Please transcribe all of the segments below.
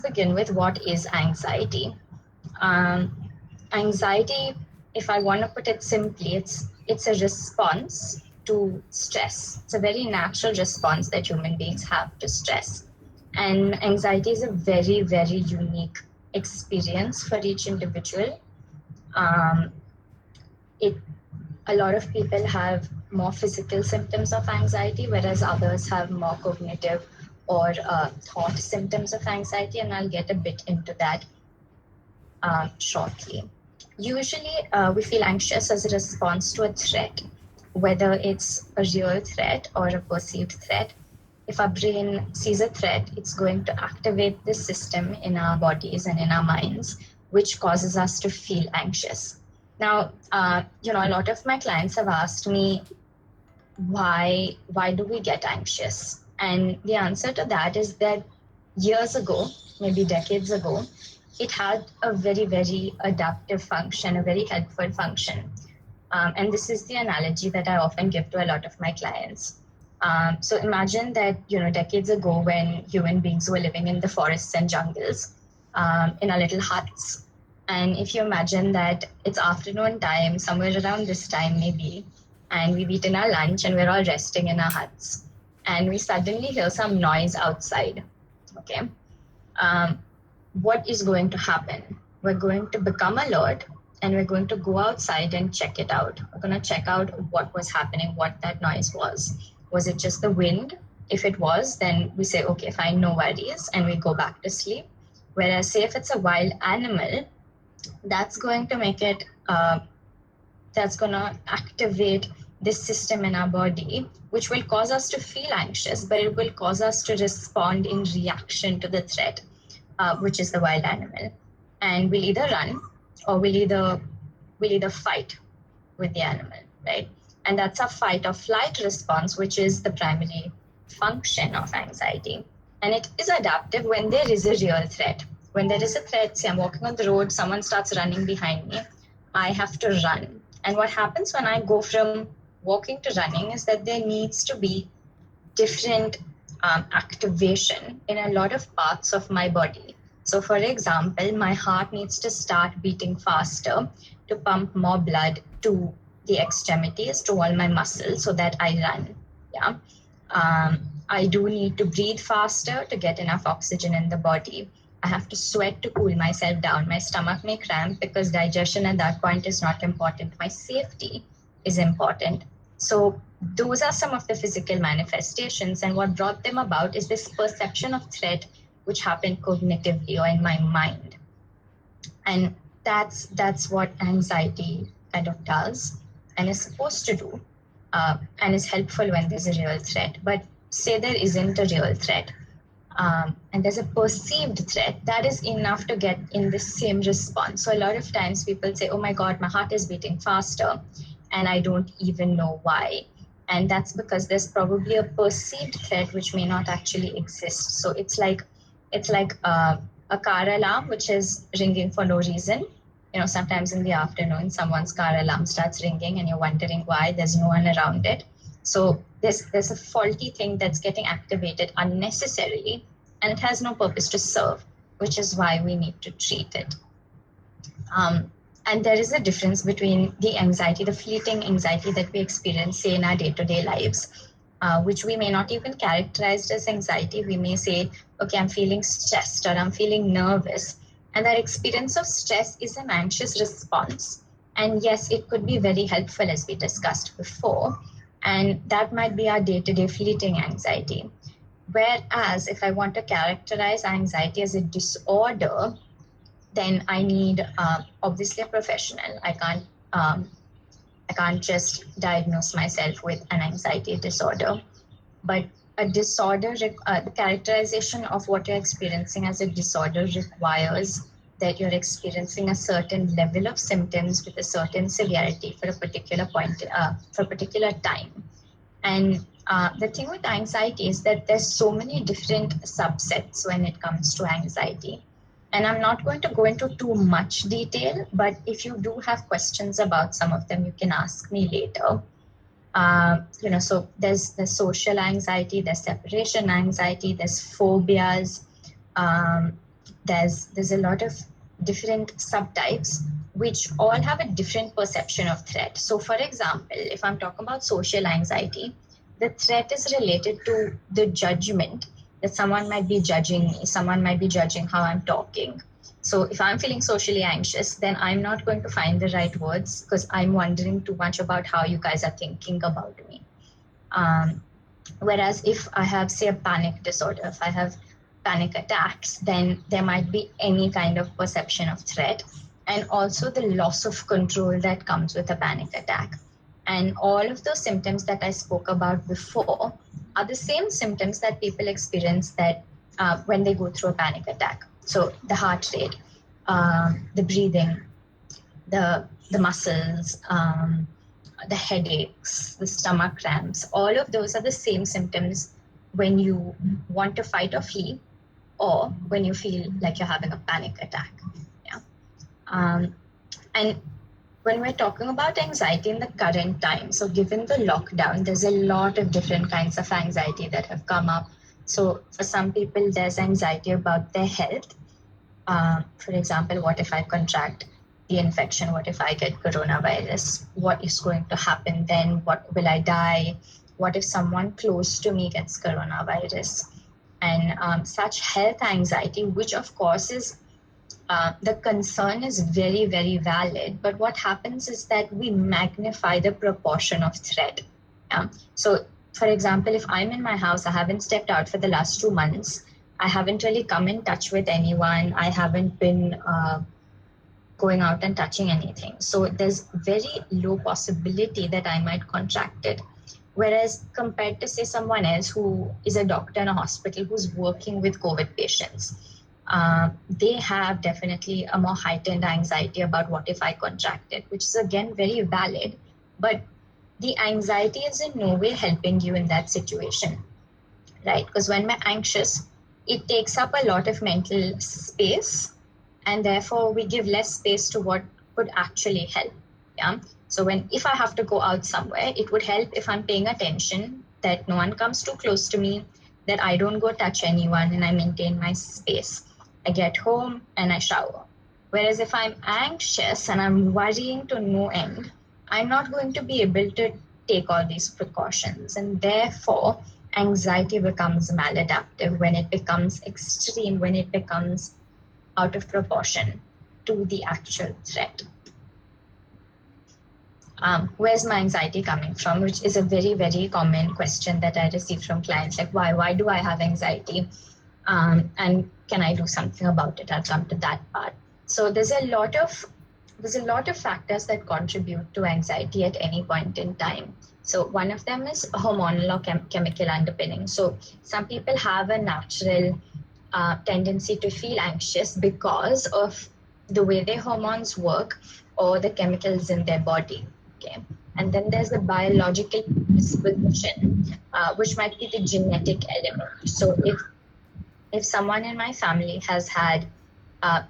Begin with what is anxiety. Um, Anxiety, if I want to put it simply, it's a response to stress. It's a very natural response that human beings have to stress. And anxiety is a very, very unique experience for each individual. Um, it A lot of people have more physical symptoms of anxiety, whereas others have more cognitive or thought symptoms of anxiety, and I'll get a bit into that shortly. Usually, we feel anxious as a response to a threat, whether it's a real threat or a perceived threat. If our brain sees a threat, it's going to activate this system in our bodies and in our minds, which causes us to feel anxious. Now, a lot of my clients have asked me, why do we get anxious? And the answer to that is that years ago, maybe decades ago, it had a very, very adaptive function, a very helpful function. And this is the analogy that I often give to a lot of my clients. So imagine that, decades ago when human beings were living in the forests and jungles, in our little huts. And if you imagine that it's afternoon time, somewhere around this time maybe, and we've eaten our lunch and we're all resting in our huts, and we suddenly hear some noise outside, okay? What is going to happen? We're going to become alert and we're going to go outside and check it out. We're going to check out what was happening, what that noise was. Was it just the wind? If it was, then we say, okay, fine, no worries, and we go back to sleep. Whereas, say, if it's a wild animal, that's going to make it, that's going to activate this system in our body, which will cause us to feel anxious, but it will cause us to respond in reaction to the threat, which is the wild animal. And we'll either run or we'll either fight with the animal, right? And that's a fight or flight response, which is the primary function of anxiety. And it is adaptive when there is a real threat. When there is a threat, say I'm walking on the road, someone starts running behind me, I have to run. And what happens when I go from walking to running is that there needs to be different activation in a lot of parts of my body. So for example, my heart needs to start beating faster to pump more blood to the extremities, to all my muscles, so that I run. Yeah. I do need to breathe faster to get enough oxygen in the body. I have to sweat to cool myself down. My stomach may cramp because digestion at that point is not important. My safety is important. So those are some of the physical manifestations. And what brought them about is this perception of threat, which happened cognitively or in my mind. And that's what anxiety kind of does and is supposed to do, and is helpful when there's a real threat. But say there isn't a real threat, and there's a perceived threat, that is enough to get in the same response. So a lot of times people say, oh my God, my heart is beating faster, and I don't even know why. And that's because there's probably a perceived threat which may not actually exist. So it's like a car alarm which is ringing for no reason. Sometimes in the afternoon, someone's car alarm starts ringing and you're wondering why. There's no one around it. So there's a faulty thing that's getting activated unnecessarily, and it has no purpose to serve, which is why we need to treat it. And there is a difference between the anxiety, the fleeting anxiety that we experience, say, in our day-to-day lives, which we may not even characterize as anxiety. We may say, okay, I'm feeling stressed or I'm feeling nervous. And that experience of stress is an anxious response. And yes, it could be very helpful, as we discussed before. And that might be our day-to-day fleeting anxiety. Whereas if I want to characterize anxiety as a disorder, then I need obviously a professional. I can't just diagnose myself with an anxiety disorder. But a disorder, the characterization of what you're experiencing as a disorder requires that you're experiencing a certain level of symptoms with a certain severity for a particular point, for a particular time. And the thing with anxiety is that there's so many different subsets when it comes to anxiety. And I'm not going to go into too much detail, but if you do have questions about some of them, you can ask me later. So there's social anxiety, there's separation anxiety, there's phobias, there's a lot of different subtypes which all have a different perception of threat. So for example, if I'm talking about social anxiety, the threat is related to the judgment that someone might be judging me, someone might be judging how I'm talking. So if I'm feeling socially anxious, then I'm not going to find the right words because I'm wondering too much about how you guys are thinking about me. Whereas if I have, say, a panic disorder, if I have panic attacks, then there might be any kind of perception of threat, and also the loss of control that comes with a panic attack. And all of those symptoms that I spoke about before are the same symptoms that people experience that when they go through a panic attack. So the heart rate, the breathing, the muscles, the headaches, the stomach cramps, all of those are the same symptoms when you want to fight or flee, or when you feel like you're having a panic attack. Yeah. And when we're talking about anxiety in the current time, so given the lockdown, there's a lot of different kinds of anxiety that have come up. So for some people, there's anxiety about their health. For example, what if I contract the infection? What if I get coronavirus? What is going to happen then? What will I die? What if someone close to me gets coronavirus? And such health anxiety, which of course is the concern is very, very valid. But what happens is that we magnify the proportion of threat. Yeah? So, for example, if I'm in my house, I haven't stepped out for the last 2 months, I haven't really come in touch with anyone, I haven't been going out and touching anything. So there's very low possibility that I might contract it. Whereas compared to, say, someone else who is a doctor in a hospital who's working with COVID patients, they have definitely a more heightened anxiety about what if I contract it, which is again very valid. But the anxiety is in no way helping you in that situation, right? Because when we're anxious, it takes up a lot of mental space, and therefore we give less space to what could actually help. Yeah. So if I have to go out somewhere, it would help if I'm paying attention, that no one comes too close to me, that I don't go touch anyone, and I maintain my space. I get home and I shower. Whereas if I'm anxious and I'm worrying to no end, I'm not going to be able to take all these precautions, and therefore anxiety becomes maladaptive when it becomes extreme, when it becomes out of proportion to the actual threat. Where's my anxiety coming from? Which is a very, very common question that I receive from clients, like, why do I have anxiety? And can I do something about it? I'll come to that part. So there's a lot of factors that contribute to anxiety at any point in time. So one of them is hormonal or chemical underpinning. So some people have a natural tendency to feel anxious because of the way their hormones work or the chemicals in their body. Okay. And then there's the biological predisposition, which might be the genetic element. So if someone in my family has had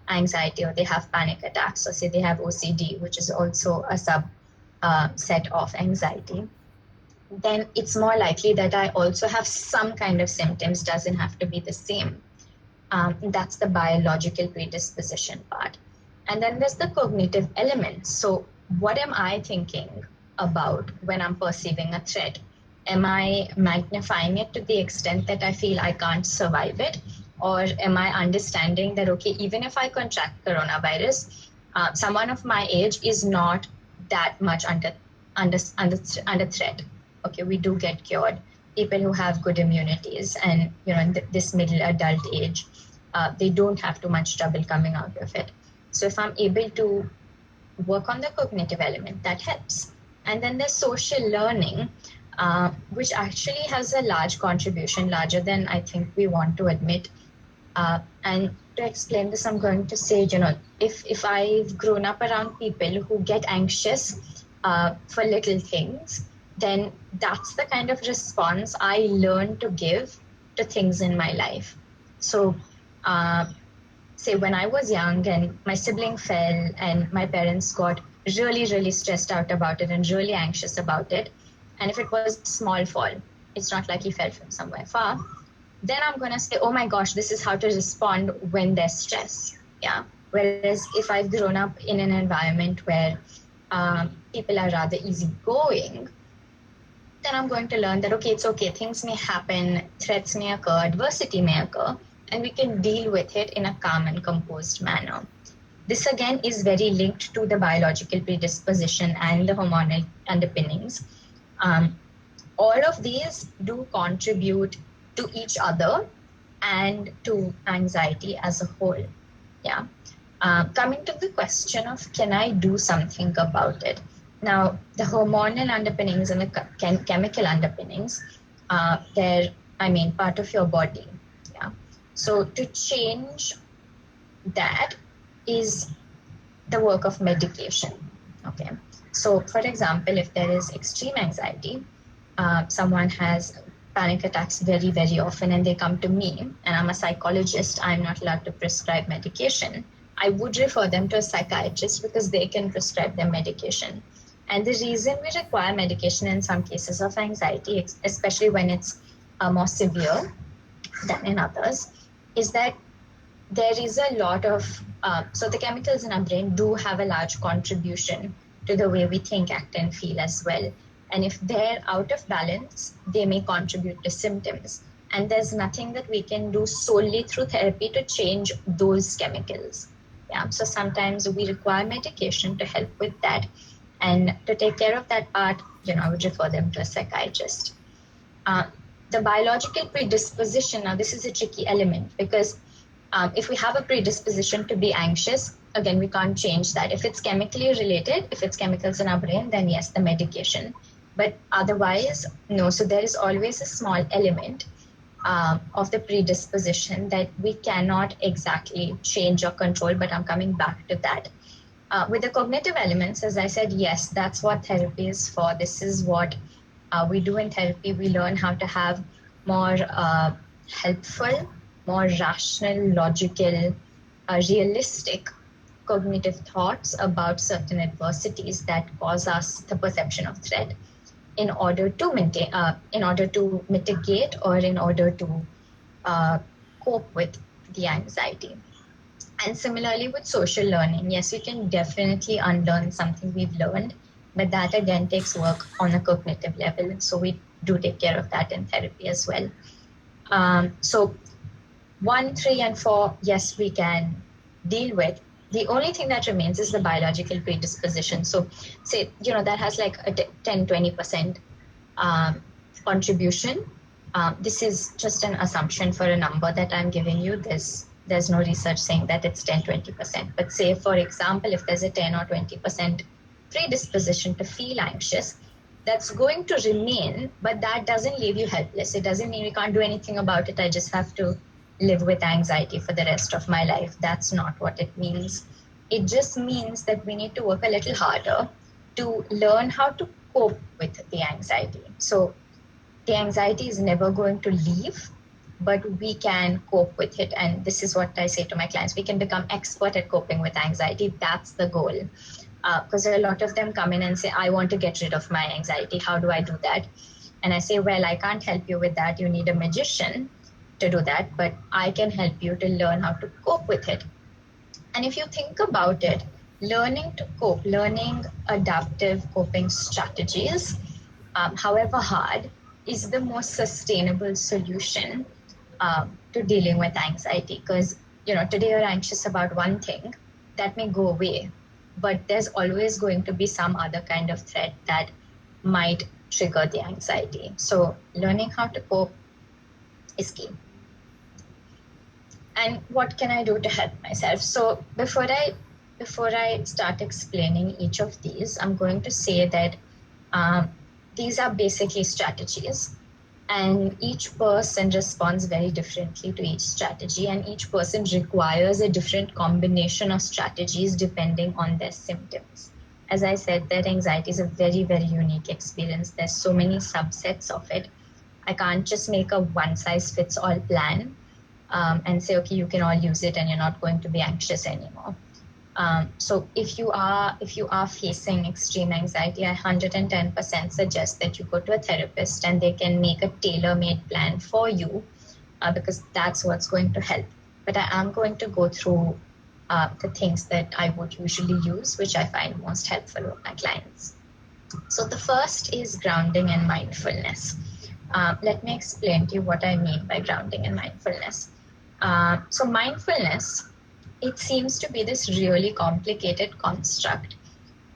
anxiety, or they have panic attacks, or say they have OCD, which is also a set of anxiety, then it's more likely that I also have some kind of symptoms, doesn't have to be the same. That's the biological predisposition part. And then there's the cognitive element. So what am I thinking about when I'm perceiving a threat? Am I magnifying it to the extent that I feel I can't survive it? Or am I understanding that, okay, even if I contract coronavirus, someone of my age is not that much under threat. Okay, we do get cured. People who have good immunities and, in this middle adult age, they don't have too much trouble coming out of it. So if I'm able to work on the cognitive element, that helps. And then there's social learning, which actually has a large contribution, larger than I think we want to admit. And to explain this, I'm going to say, if I've grown up around people who get anxious for little things, then that's the kind of response I learn to give to things in my life. So say when I was young and my sibling fell and my parents got really, really stressed out about it and really anxious about it. And if it was a small fall, it's not like he fell from somewhere far. then I'm going to say, oh my gosh, this is how to respond when there's stress. Yeah. Whereas if I've grown up in an environment where people are rather easygoing, then I'm going to learn that, okay, it's okay. Things may happen, threats may occur, adversity may occur, and we can deal with it in a calm and composed manner. This again is very linked to the biological predisposition and the hormonal underpinnings. All of these do contribute to each other and to anxiety as a whole. Yeah. Coming to the question of, can I do something about it? Now, the hormonal underpinnings and the chemical underpinnings, they're, part of your body. Yeah. So to change that is the work of medication. Okay. So, for example, if there is extreme anxiety, someone has panic attacks very, very often, and they come to me, and I'm a psychologist, I'm not allowed to prescribe medication. I would refer them to a psychiatrist because they can prescribe them medication. And the reason we require medication in some cases of anxiety, especially when it's more severe than in others, is that there is a lot of, so the chemicals in our brain do have a large contribution to the way we think, act, and feel as well. And if they're out of balance, they may contribute to symptoms. And there's nothing that we can do solely through therapy to change those chemicals. Yeah. So sometimes we require medication to help with that. And to take care of that part, I would refer them to a psychiatrist. The biological predisposition, now this is a tricky element because if we have a predisposition to be anxious, again, we can't change that. If it's chemically related, if it's chemicals in our brain, then yes, the medication. But otherwise, no. So there is always a small element of the predisposition that we cannot exactly change or control, but I'm coming back to that. With the cognitive elements, as I said, yes, that's what therapy is for. This is what we do in therapy. We learn how to have more helpful, more rational, logical, realistic cognitive thoughts about certain adversities that cause us the perception of threat in order to maintain, in order to mitigate, or in order to cope with the anxiety. And similarly with social learning, yes, we can definitely unlearn something we've learned, but that again takes work on a cognitive level. So we do take care of that in therapy as well. So 1, 3, and 4, yes, we can deal with. The only thing that remains is the biological predisposition. So say, that has like a 10, 20% contribution. This is just an assumption for a number that I'm giving you. There's no research saying that it's 10, 20%. But say, for example, if there's a 10 or 20% predisposition to feel anxious, that's going to remain, but that doesn't leave you helpless. It doesn't mean we can't do anything about it. I just have to live with anxiety for the rest of my life. That's not what it means. It just means that we need to work a little harder to learn how to cope with the anxiety. So the anxiety is never going to leave, but we can cope with it. And this is what I say to my clients. We can become expert at coping with anxiety. That's the goal. Because a lot of them come in and say, I want to get rid of my anxiety. How do I do that? And I say, well, I can't help you with that. You need a magician to do that, but I can help you to learn how to cope with it. And if you think about it, learning to cope, learning adaptive coping strategies, however hard, is the most sustainable solution to dealing with anxiety. Because, today you're anxious about one thing that may go away, but there's always going to be some other kind of threat that might trigger the anxiety. So learning how to cope is key. And what can I do to help myself? So before I start explaining each of these, I'm going to say that these are basically strategies, and each person responds very differently to each strategy, and each person requires a different combination of strategies depending on their symptoms. As I said, that anxiety is a very, very unique experience. There's so many subsets of it. I can't just make a one-size-fits-all plan and say, okay, you can all use it and you're not going to be anxious anymore. So if you are facing extreme anxiety, I 110% suggest that you go to a therapist and they can make a tailor-made plan for you because that's what's going to help. But I am going to go through the things that I would usually use, which I find most helpful with my clients. So the first is grounding and mindfulness. Let me explain to you what I mean by grounding and mindfulness. So mindfulness, it seems to be this really complicated construct,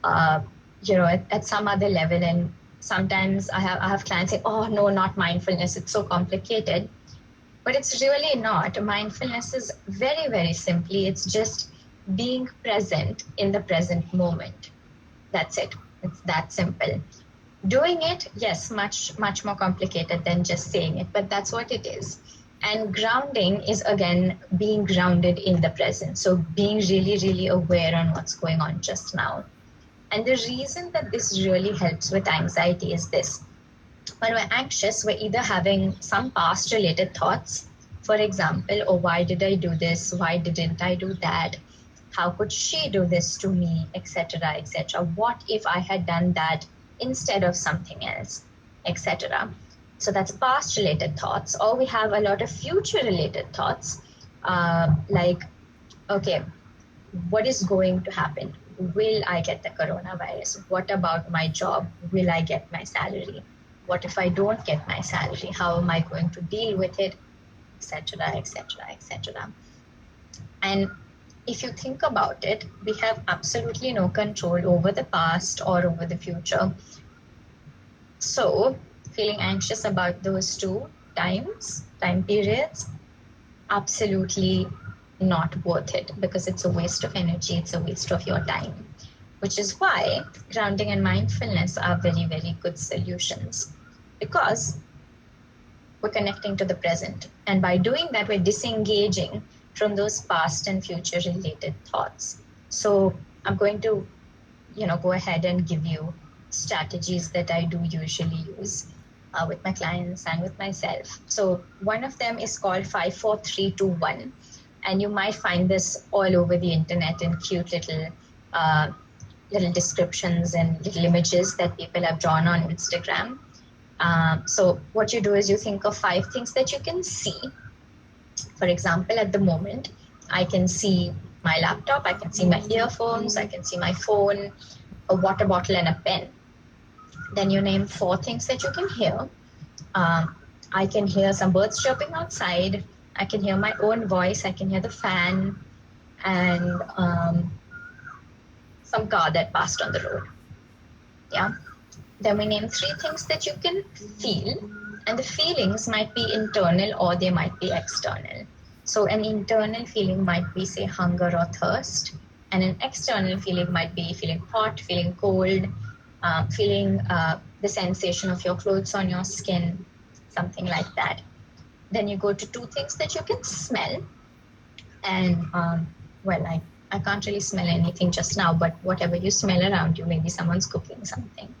at some other level. And sometimes I have clients say, oh, no, not mindfulness. It's so complicated. But it's really not. Mindfulness is very, very simply, it's just being present in the present moment. That's it. It's that simple. Doing it, yes, much, much more complicated than just saying it, but that's what it is. And grounding is, again, being grounded in the present. So being really, really aware on what's going on just now. And the reason that this really helps with anxiety is this. When we're anxious, we're either having some past related thoughts. For example, oh, why did I do this? Why didn't I do that? How could she do this to me, etc., etc.? What if I had done that instead of something else, etc.? So that's past related thoughts. Or we have a lot of future related thoughts, like, okay, what is going to happen? Will I get the coronavirus? What about my job? Will I get my salary? What if I don't get my salary? How am I going to deal with it? Etc., etc., etc. And if you think about it, we have absolutely no control over the past or over the future. So feeling anxious about those two time periods, absolutely not worth it, because it's a waste of energy, it's a waste of your time, which is why grounding and mindfulness are very, very good solutions, because we're connecting to the present. And by doing that, we're disengaging from those past and future related thoughts. So I'm going to, go ahead and give you strategies that I do usually use with my clients and with myself. So one of them is called 5-4-3-2-1. And you might find this all over the internet in cute little descriptions and little images that people have drawn on Instagram. So what you do is you think of 5 things that you can see. For example, at the moment, I can see my laptop, I can see my earphones, I can see my phone, a water bottle, and a pen. Then you name 4 things that you can hear. I can hear some birds chirping outside. I can hear my own voice. I can hear the fan and some car that passed on the road. Yeah. Then we name 3 things that you can feel, and the feelings might be internal or they might be external. So an internal feeling might be, say, hunger or thirst, and an external feeling might be feeling hot, feeling cold, feeling the sensation of your clothes on your skin, something like that. Then you go to 2 things that you can smell, and I can't really smell anything just now, but whatever you smell around you, maybe someone's cooking something.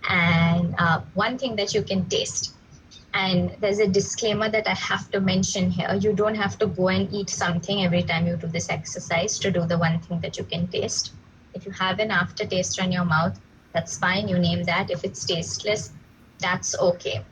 And 1 thing that you can taste. And there's a disclaimer that I have to mention here. You don't have to go and eat something every time you do this exercise to do the 1 thing that you can taste. If you have an aftertaste on your mouth, that's fine. You name that. If it's tasteless, that's okay.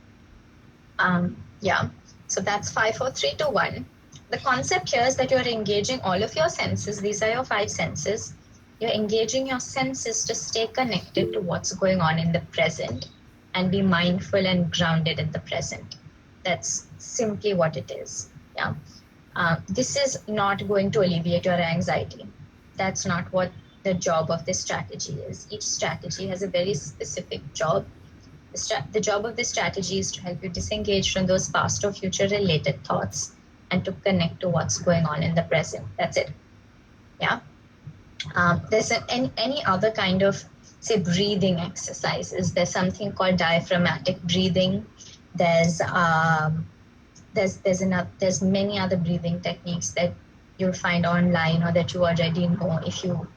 So that's 5-4-3-2-1. The concept here is that you're engaging all of your senses. These are your 5 senses. You're engaging your senses to stay connected to what's going on in the present and be mindful and grounded in the present. That's simply what it is. Yeah. This is not going to alleviate your anxiety. That's not what the job of this strategy is. Each strategy has a very specific job. The job of this strategy is to help you disengage from those past or future related thoughts and to connect to what's going on in the present. That's it. Yeah. There's any other kind of, say, breathing exercises. There's something called diaphragmatic breathing. There's many other breathing techniques that you'll find online or that you already know if you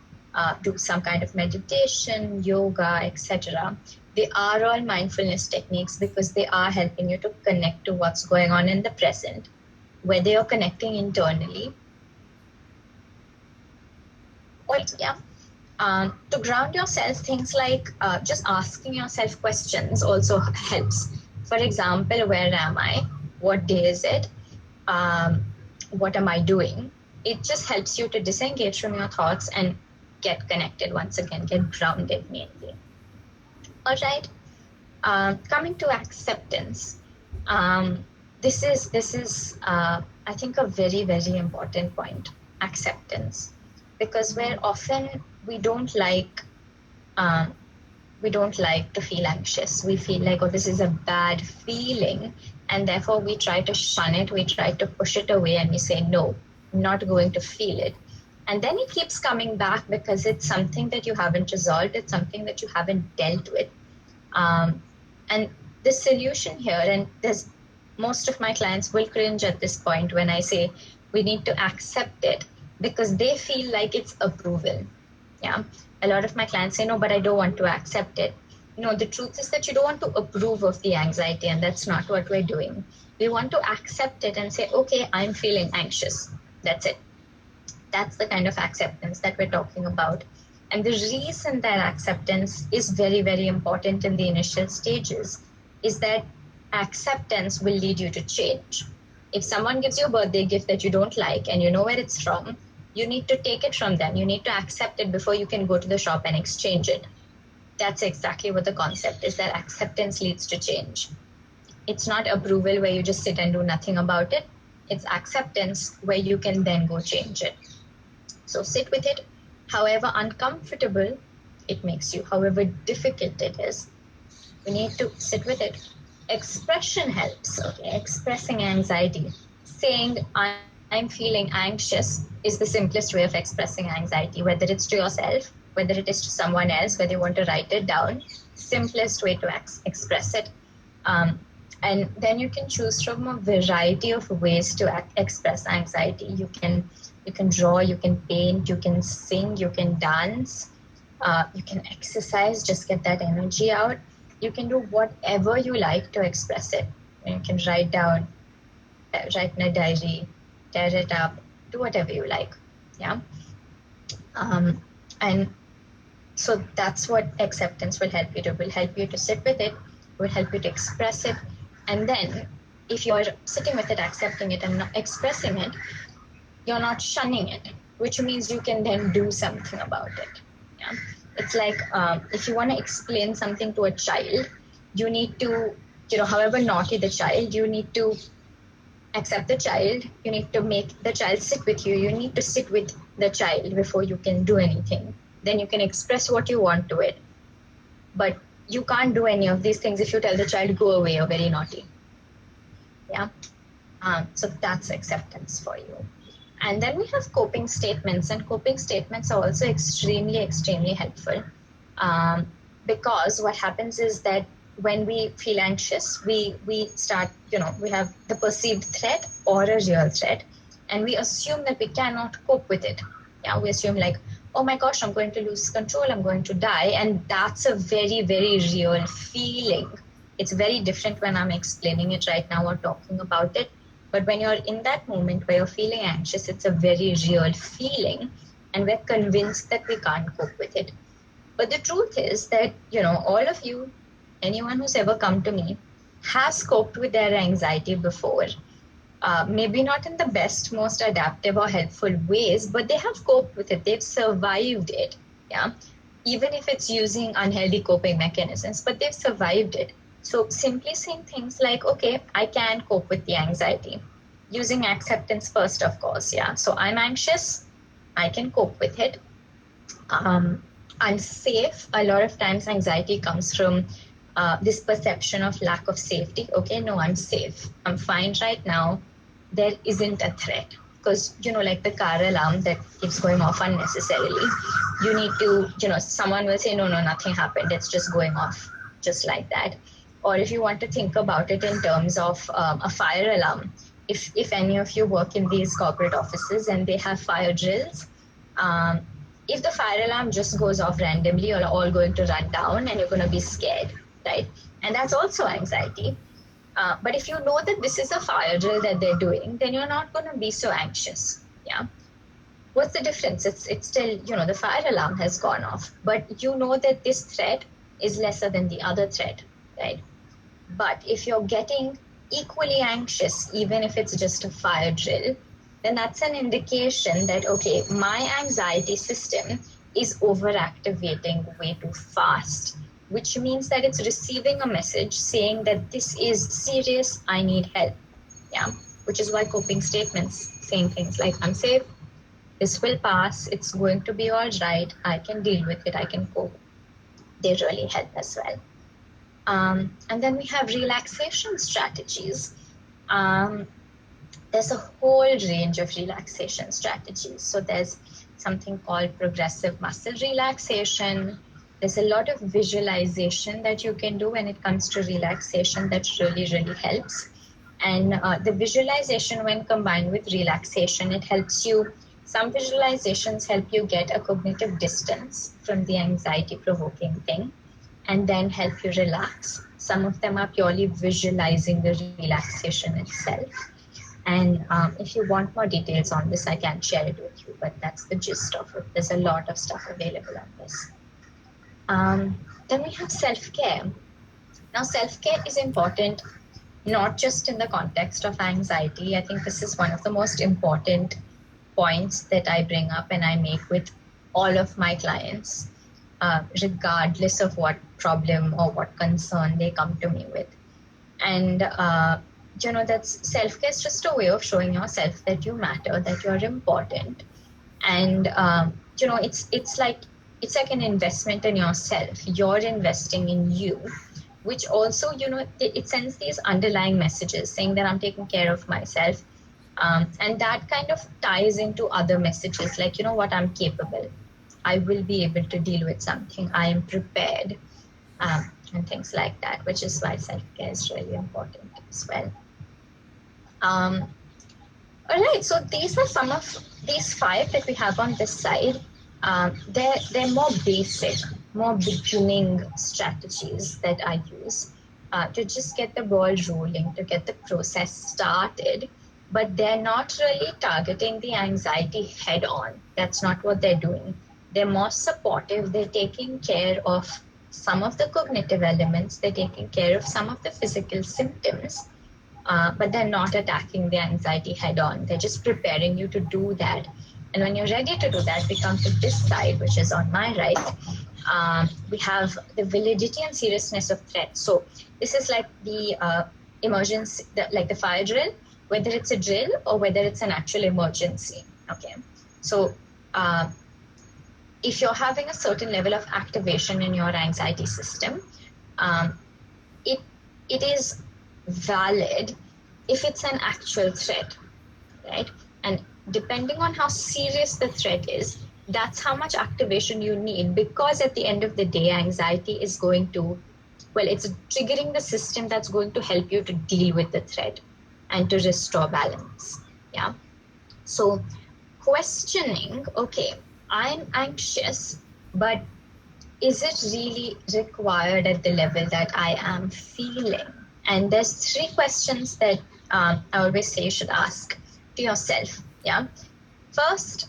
do some kind of meditation, yoga, etc. They are all mindfulness techniques because they are helping you to connect to what's going on in the present, whether you're connecting internally. To ground yourself, things like just asking yourself questions also helps. For example, where am I? What day is it? what am I doing? It just helps you to disengage from your thoughts and get connected once again, get grounded mainly. All right. Coming to acceptance, this is I think a very, very important point. Acceptance, because where often we don't like um, to feel anxious. We feel like, oh, this is a bad feeling, and therefore we try to shun it. We try to push it away, and we say, no, I'm not going to feel it. And then it keeps coming back because it's something that you haven't resolved. It's something that you haven't dealt with. And the solution here, and there's most of my clients will cringe at this point when I say we need to accept it, because they feel like it's approval. Yeah. A lot of my clients say, no, but I don't want to accept it. No, the truth is that you don't want to approve of the anxiety, and that's not what we're doing. We want to accept it and say, okay, I'm feeling anxious. That's it. That's the kind of acceptance that we're talking about. And the reason that acceptance is very, very important in the initial stages is that acceptance will lead you to change. If someone gives you a birthday gift that you don't like and you know where it's from, you need to take it from them. You need to accept it before you can go to the shop and exchange it. That's exactly what the concept is, that acceptance leads to change. It's not approval where you just sit and do nothing about it. It's acceptance where you can then go change it. So sit with it. However uncomfortable it makes you, however difficult it is, we need to sit with it. Expression helps, okay? Expressing anxiety. Saying, I'm feeling anxious is the simplest way of expressing anxiety, whether it's to yourself, whether it is to someone else, whether you want to write it down. Simplest way to express it. And then you can choose from a variety of ways to express anxiety. You can draw, you can paint, you can sing, you can dance, you can exercise, just get that energy out. You can do whatever you like to express it. You can write in a diary, tear it up, do whatever you like. Yeah. And so that's what acceptance will help you do. Will help you to sit with it, will help you to express it. And then if you're sitting with it, accepting it and not expressing it, you're not shunning it, which means you can then do something about it. Yeah. It's like if you want to explain something to a child, you need to, however naughty the child, you need to accept the child. You need to make the child sit with you. You need to sit with the child before you can do anything. Then you can express what you want to it. But you can't do any of these things if you tell the child, go away, you're very naughty. Yeah. So that's acceptance for you. And then we have coping statements, and coping statements are also extremely, extremely helpful. Because what happens is that when we feel anxious, we start, we have the perceived threat or a real threat, and we assume that we cannot cope with it. Yeah, we assume like, oh my gosh, I'm going to lose control, I'm going to die. And that's a very, very real feeling. It's very different when I'm explaining it right now or talking about it. But when you're in that moment where you're feeling anxious, it's a very real feeling, and we're convinced that we can't cope with it. But the truth is that, all of you, anyone who's ever come to me, has coped with their anxiety before. Maybe not in the best, most adaptive or helpful ways, but they have coped with it. They've survived it. Yeah. Even if it's using unhealthy coping mechanisms, but they've survived it. So simply saying things like, okay, I can cope with the anxiety. Using acceptance first, of course. Yeah. So I'm anxious. I can cope with it. I'm safe. A lot of times anxiety comes from this perception of lack of safety. Okay, no, I'm safe. I'm fine right now. There isn't a threat. Because, like the car alarm that keeps going off unnecessarily, you need to, someone will say, no, nothing happened. It's just going off just like that. Or if you want to think about it in terms of a fire alarm, if any of you work in these corporate offices and they have fire drills, if the fire alarm just goes off randomly, you're all going to run down and you're going to be scared, right? And that's also anxiety. But if you know that this is a fire drill that they're doing, then you're not going to be so anxious. Yeah. What's the difference? It's still, the fire alarm has gone off, but you know that this threat is lesser than the other threat, right? But if you're getting equally anxious, even if it's just a fire drill, then that's an indication that, okay, my anxiety system is overactivating way too fast, which means that it's receiving a message saying that this is serious, I need help. Yeah, which is why coping statements saying things like, I'm safe, this will pass, it's going to be all right, I can deal with it, I can cope. They really help as well. And then we have relaxation strategies. There's a whole range of relaxation strategies. So there's something called progressive muscle relaxation. There's a lot of visualization that you can do when it comes to relaxation that really, really helps. And the visualization, when combined with relaxation, it helps you. Some visualizations help you get a cognitive distance from the anxiety provoking thing and then help you relax. Some of them are purely visualizing the relaxation itself. And if you want more details on this, I can share it with you, but that's the gist of it. There's a lot of stuff available on this. Then we have self-care. Now, self-care is important, not just in the context of anxiety. I think this is one of the most important points that I bring up and I make with all of my clients, regardless of what problem or what concern they come to me with. And that's self-care is just a way of showing yourself that you matter, that you're important. And it's like an investment in yourself. You're investing in you, which also it sends these underlying messages saying that I'm taking care of myself, and that kind of ties into other messages like, you know what, I'm capable, I will be able to deal with something, I am prepared, and things like that, which is why self-care is really important as well. All right, so these are some of these 5 that we have on this side. They're more basic, more beginning strategies that I use to just get the ball rolling, to get the process started. But they're not really targeting the anxiety head on. That's not what they're doing. They're more supportive. They're taking care of some of the cognitive elements. They're taking care of some of the physical symptoms. But they're not attacking the anxiety head on. They're just preparing you to do that. And when you're ready to do that, we come to this side, which is on my right. We have the validity and seriousness of threat. So this is like the emergency, like the fire drill, whether it's a drill or whether it's an actual emergency. Okay. So if you're having a certain level of activation in your anxiety system, it is valid if it's an actual threat, right? And depending on how serious the threat is, that's how much activation you need, because at the end of the day, anxiety is going to, it's triggering the system that's going to help you to deal with the threat and to restore balance. Yeah. So questioning, okay, I'm anxious, but is it really required at the level that I am feeling? And there's 3 questions that I always say you should ask to yourself. Yeah. First,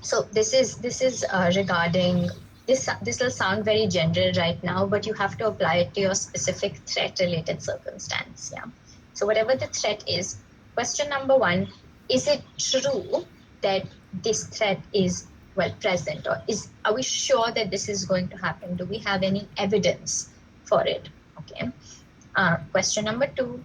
so this is regarding this. This will sound very general right now, but you have to apply it to your specific threat-related circumstance. Yeah. So whatever the threat is, question number 1: is it true that this threat is present, or are we sure that this is going to happen? Do we have any evidence for it? Okay. Question number 2: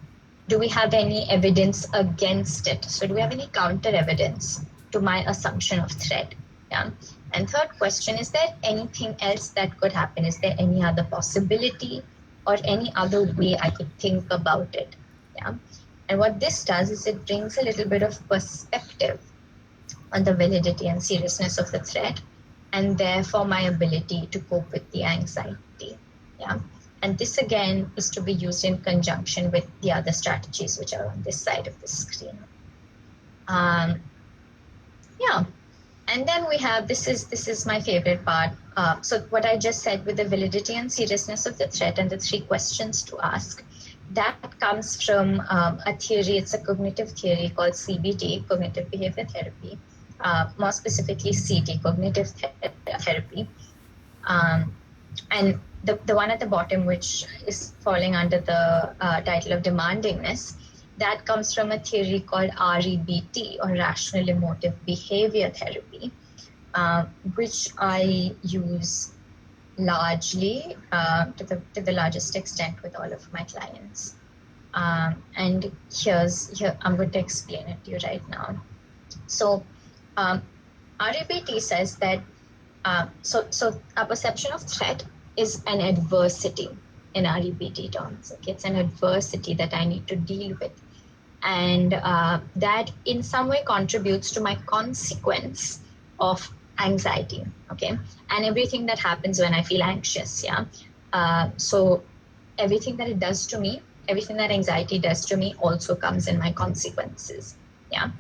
do we have any evidence against it? So do we have any counter evidence to my assumption of threat? Yeah. And third question: is there anything else that could happen? Is there any other possibility or any other way I could think about it? Yeah. And what this does is it brings a little bit of perspective on the validity and seriousness of the threat, and therefore my ability to cope with the anxiety. Yeah. And this again is to be used in conjunction with the other strategies which are on this side of the screen. Yeah. And then we have, this is my favorite part. So what I just said with the validity and seriousness of the threat and the 3 questions to ask, that comes from a theory. It's a cognitive theory called CBT, cognitive behavior therapy, more specifically CT, cognitive therapy. And the one at the bottom, which is falling under the title of demandingness, that comes from a theory called REBT, or Rational Emotive Behavior Therapy, which I use largely to the largest extent with all of my clients. And here I'm going to explain it to you right now. So REBT says that so a perception of threat is an adversity in REBT terms. Okay? It's an adversity that I need to deal with, and that in some way contributes to my consequence of anxiety. Okay, and everything that happens when I feel anxious. Yeah, so everything that it does to me, everything that anxiety does to me, also comes in my consequences. Yeah,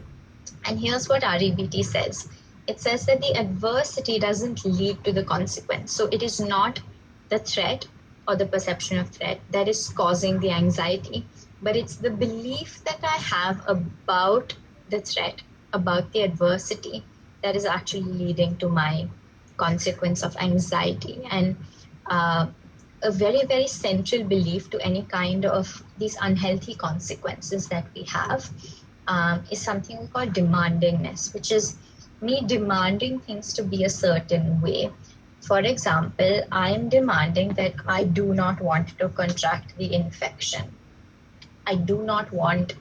and here's what REBT says. It says that the adversity doesn't lead to the consequence. So it is not the threat or the perception of threat that is causing the anxiety, but it's the belief that I have about the threat, about the adversity, that is actually leading to my consequence of anxiety. And a very, very central belief to any kind of these unhealthy consequences that we have is something we call demandingness, which is me demanding things to be a certain way. For example, I am demanding that I do not want to contract the infection. I do not want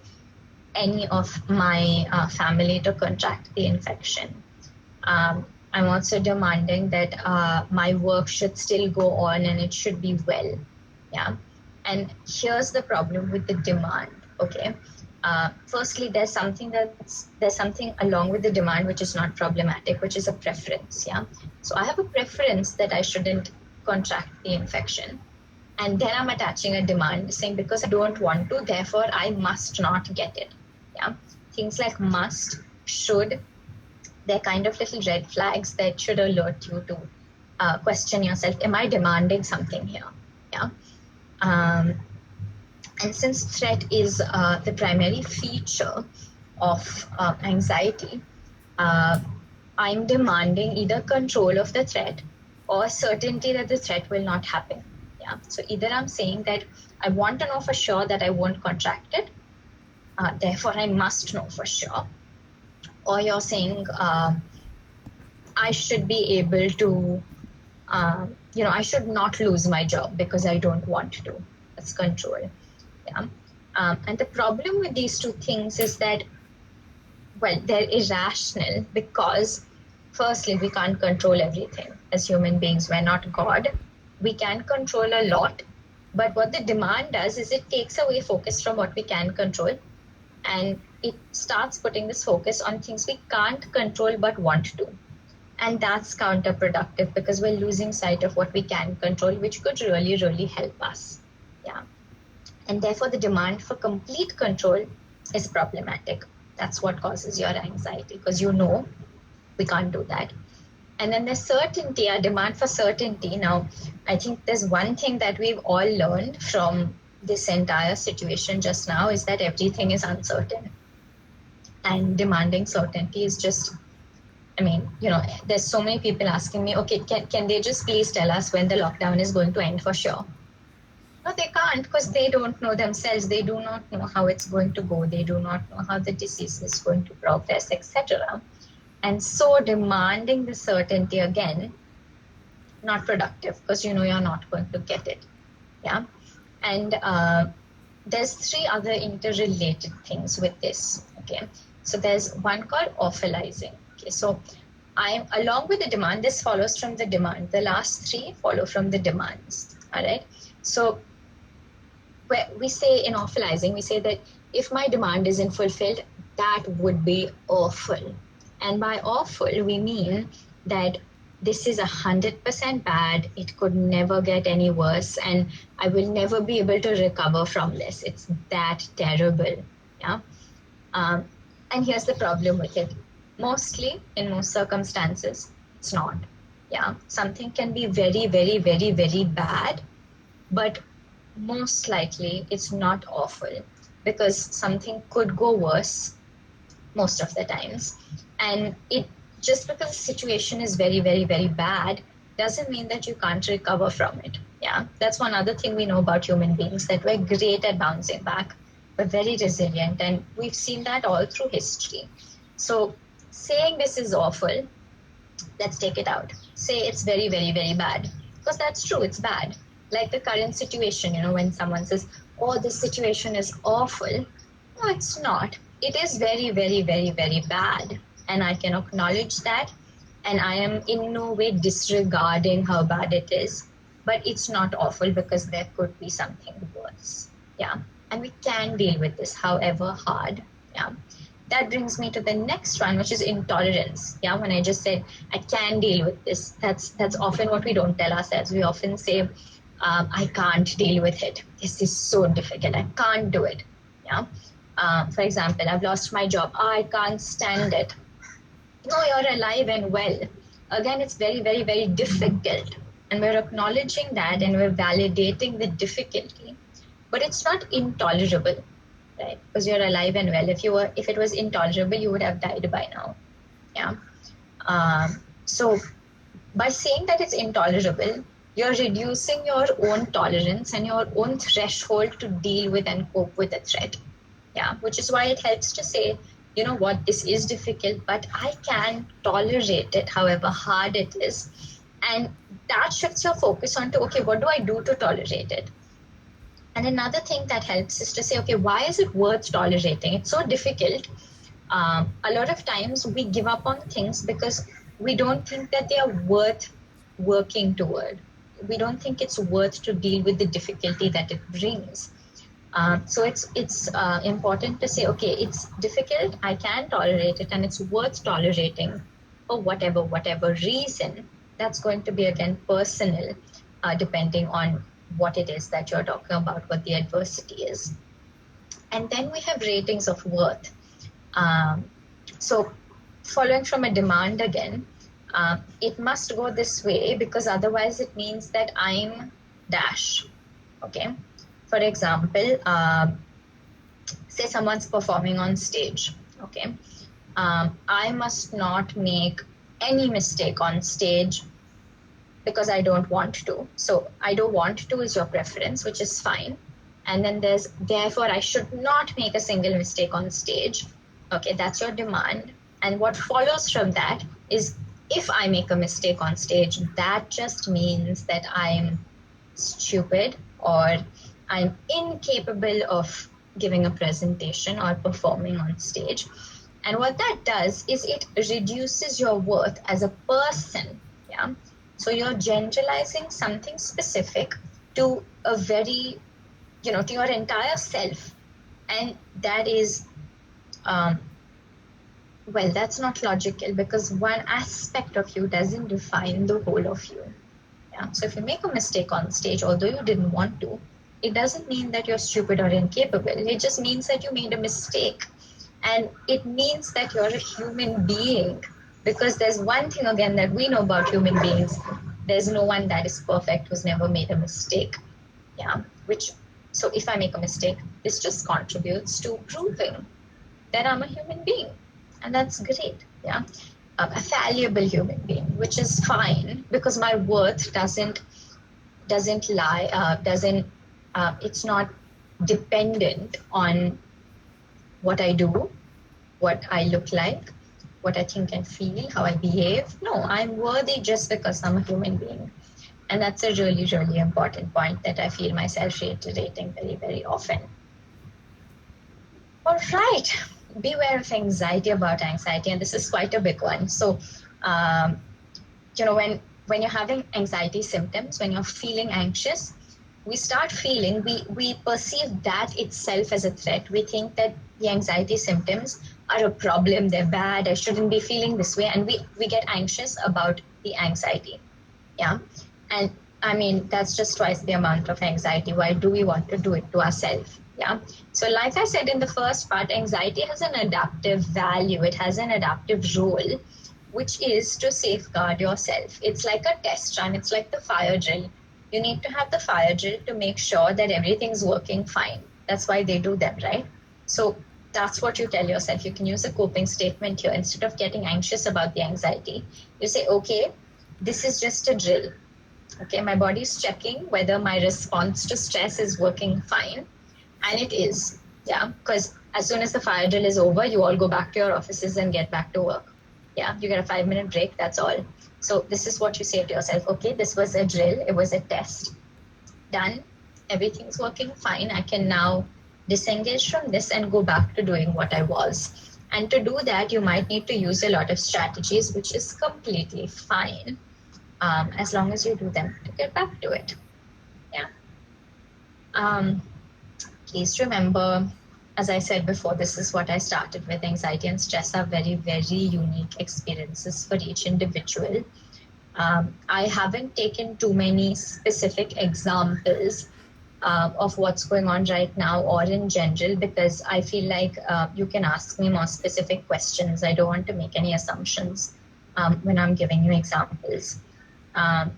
any of my family to contract the infection. I'm also demanding that my work should still go on and it should be well. Yeah. And here's the problem with the demand. Okay. Firstly, there's something along with the demand which is not problematic, which is a preference. Yeah. So I have a preference that I shouldn't contract the infection. And then I'm attaching a demand saying, because I don't want to, therefore I must not get it. Yeah. Things like must, should, they're kind of little red flags that should alert you to question yourself. Am I demanding something here? Yeah. And since threat is the primary feature of anxiety, I'm demanding either control of the threat or certainty that the threat will not happen. Yeah. So either I'm saying that I want to know for sure that I won't contract it, therefore I must know for sure, or you're saying I should be able to, I should not lose my job because I don't want to. That's control. Yeah. And the problem with these two things is that, well, they're irrational because, firstly, we can't control everything. As human beings, we're not God. We can control a lot. But what the demand does is it takes away focus from what we can control, and it starts putting this focus on things we can't control but want to. And that's counterproductive because we're losing sight of what we can control, which could really, really help us. Yeah. And therefore, the demand for complete control is problematic. That's what causes your anxiety, because we can't do that. And then there's certainty, our demand for certainty. Now, I think there's one thing that we've all learned from this entire situation just now is that everything is uncertain. And demanding certainty is just, there's so many people asking me, okay, can they just please tell us when the lockdown is going to end for sure? No, they can't, because they don't know themselves. They do not know how it's going to go. They do not know how the disease is going to progress, etc. And so demanding the certainty, again, not productive, because you're not going to get it. Yeah. And there's three other interrelated things with this. Okay. So there's one called awfulizing. Okay. So along with the demand, this follows from the demand. The last three follow from the demands. All right. So we say in awfulizing, we say that if my demand isn't fulfilled, that would be awful. And by awful, we mean that this is 100% bad. It could never get any worse, and I will never be able to recover from this. It's that terrible. Yeah. And here's the problem with it. Mostly, in most circumstances, it's not. Yeah. Something can be very, very, very, very bad, but most likely it's not awful, because something could go worse most of the times. And it just because the situation is very, very, very bad doesn't mean that you can't recover from it. Yeah, that's one other thing we know about human beings, that we're great at bouncing back. We're very resilient, and we've seen that all through history. So saying this is awful, let's take it out. Say it's very, very, very bad. Because that's true, it's bad. Like the current situation, when someone says, oh, this situation is awful. No, it's not. It is very, very, very, very bad. And I can acknowledge that. And I am in no way disregarding how bad it is. But it's not awful because there could be something worse. Yeah. And we can deal with this, however hard. Yeah. That brings me to the next one, which is intolerance. Yeah, when I just said I can deal with this, that's often what we don't tell ourselves. We often say, I can't deal with it. This is so difficult. I can't do it. Yeah. For example, I've lost my job. I can't stand it. No, you're alive and well. Again, it's very, very, very difficult. And we're acknowledging that and we're validating the difficulty. But it's not intolerable. Right, because you're alive and well. If it was intolerable, you would have died by now. Yeah. So by saying that it's intolerable, you're reducing your own tolerance and your own threshold to deal with and cope with a threat. Yeah, which is why it helps to say, you know what, this is difficult, but I can tolerate it, however hard it is. And that shifts your focus onto, okay, what do I do to tolerate it? And another thing that helps is to say, okay, why is it worth tolerating? It's so difficult. A lot of times we give up on things because we don't think that they are worth working toward. We don't think it's worth to deal with the difficulty that it brings. So it's important to say, okay, it's difficult, I can tolerate it, and it's worth tolerating for whatever reason. That's going to be, again, personal, depending on what it is that you're talking about, what the adversity is. And then we have ratings of worth. So following from a demand again, it must go this way because otherwise it means that I'm dash. Okay. For example, say someone's performing on stage. Okay. I must not make any mistake on stage because I don't want to. So I don't want to is your preference, which is fine. And then there's, therefore, I should not make a single mistake on stage. Okay, that's your demand. And what follows from that is, if I make a mistake on stage, that just means that I'm stupid or I'm incapable of giving a presentation or performing on stage. And what that does is it reduces your worth as a person. Yeah. So you're generalizing something specific to a very, to your entire self. And that is, well, that's not logical because one aspect of you doesn't define the whole of you. Yeah. So if you make a mistake on stage, although you didn't want to, it doesn't mean that you're stupid or incapable. It just means that you made a mistake. And it means that you're a human being, because there's one thing again that we know about human beings. There's no one that is perfect who's never made a mistake. Yeah. So if I make a mistake, this just contributes to proving that I'm a human being. And that's great. Yeah. A fallible human being, which is fine because my worth doesn't lie, it's not dependent on what I do, what I look like, what I think and feel, how I behave. No, I'm worthy just because I'm a human being. And that's a really, really important point that I feel myself reiterating very, very often. All right. Beware of anxiety about anxiety. And this is quite a big one. So, when you're having anxiety symptoms, when you're feeling anxious, we start feeling, we perceive that itself as a threat. We think that the anxiety symptoms are a problem, they're bad, I shouldn't be feeling this way. And we get anxious about the anxiety. Yeah. And I mean, that's just twice the amount of anxiety. Why do we want to do it to ourselves? Yeah. So like I said in the first part, anxiety has an adaptive value. It has an adaptive role, which is to safeguard yourself. It's like a test run. It's like the fire drill. You need to have the fire drill to make sure that everything's working fine. That's why they do them, right? So that's what you tell yourself. You can use a coping statement here. Instead of getting anxious about the anxiety, you say, okay, this is just a drill. Okay, my body is checking whether my response to stress is working fine, and it is. Yeah, because as soon as the fire drill is over, you all go back to your offices and get back to work. Yeah, you get a 5-minute break, that's all. So this is what you say to yourself. Okay, this was a drill, it was a test. Done, everything's working fine. I can now disengage from this and go back to doing what I was. And to do that, you might need to use a lot of strategies, which is completely fine, as long as you do them to get back to it. Yeah. Please remember, as I said before, this is what I started with. Anxiety and stress are very, very unique experiences for each individual. I haven't taken too many specific examples of what's going on right now or in general, because I feel like you can ask me more specific questions. I don't want to make any assumptions when I'm giving you examples.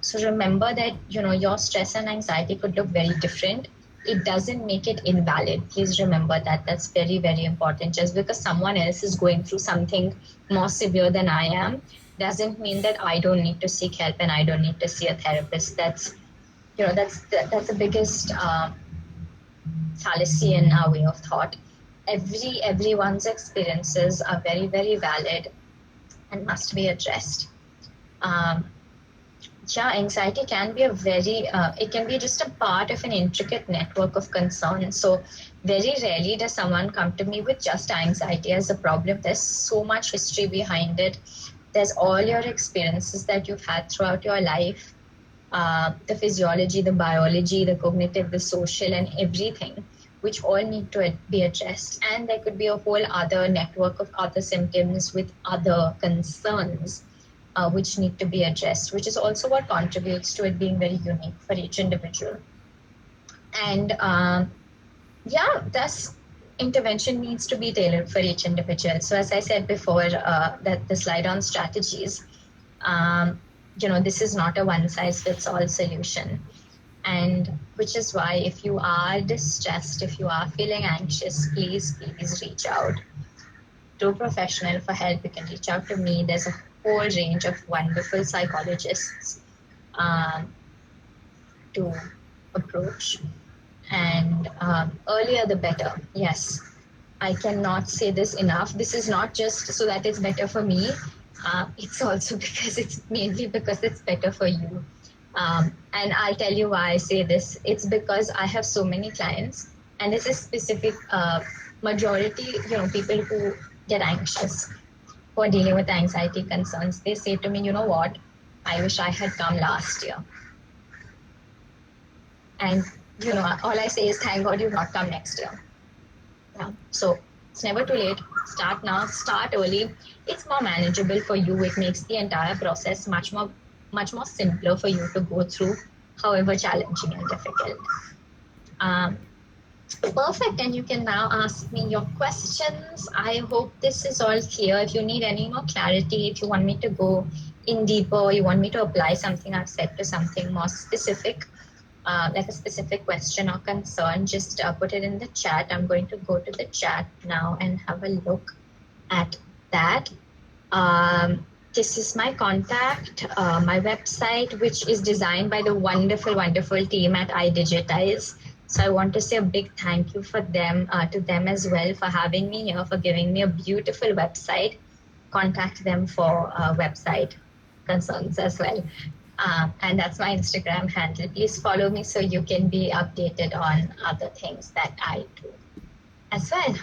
So remember that, you know, your stress and anxiety could look very different. It doesn't make it invalid. Please remember that. That's very, very important. Just because someone else is going through something more severe than I am doesn't mean that I don't need to seek help and I don't need to see a therapist. That's, you know, that's the biggest fallacy in our way of thought. Everyone's experiences are very, very valid and must be addressed. Yeah, anxiety can be it can be just a part of an intricate network of concern. So very rarely does someone come to me with just anxiety as a problem. There's so much history behind it. There's all your experiences that you've had throughout your life, the physiology, the biology, the cognitive, the social, and everything, which all need to be addressed. And there could be a whole other network of other symptoms with other concerns which need to be addressed, which is also what contributes to it being very unique for each individual. And thus intervention needs to be tailored for each individual. So as I said before, that the slide on strategies, this is not a one-size-fits-all solution. And which is why if you are distressed, if you are feeling anxious, please reach out to a professional for help. You can reach out to me. There's a whole range of wonderful psychologists to approach. And earlier the better. Yes, I cannot say this enough. This is not just so that it's better for me. It's also mainly because it's better for you. And I'll tell you why I say this. It's because I have so many clients, and it's a specific majority, people who get anxious, who are dealing with anxiety concerns. They say to me, you know what, I wish I had come last year. And, all I say is, thank God you've not come next year. Yeah. So it's never too late. Start now, start early. It's more manageable for you. It makes the entire process much more simpler for you to go through, however challenging and difficult. Perfect. And you can now ask me your questions. I hope this is all clear. If you need any more clarity, if you want me to go in deeper, or you want me to apply something I've said to something more specific, like a specific question or concern, just put it in the chat. I'm going to go to the chat now and have a look at that. This is my contact, my website, which is designed by the wonderful, wonderful team at iDigitize. So I want to say a big thank you for them, to them as well, for having me here, for giving me a beautiful website. Contact them for website concerns as well. And that's my Instagram handle. Please follow me so you can be updated on other things that I do as well.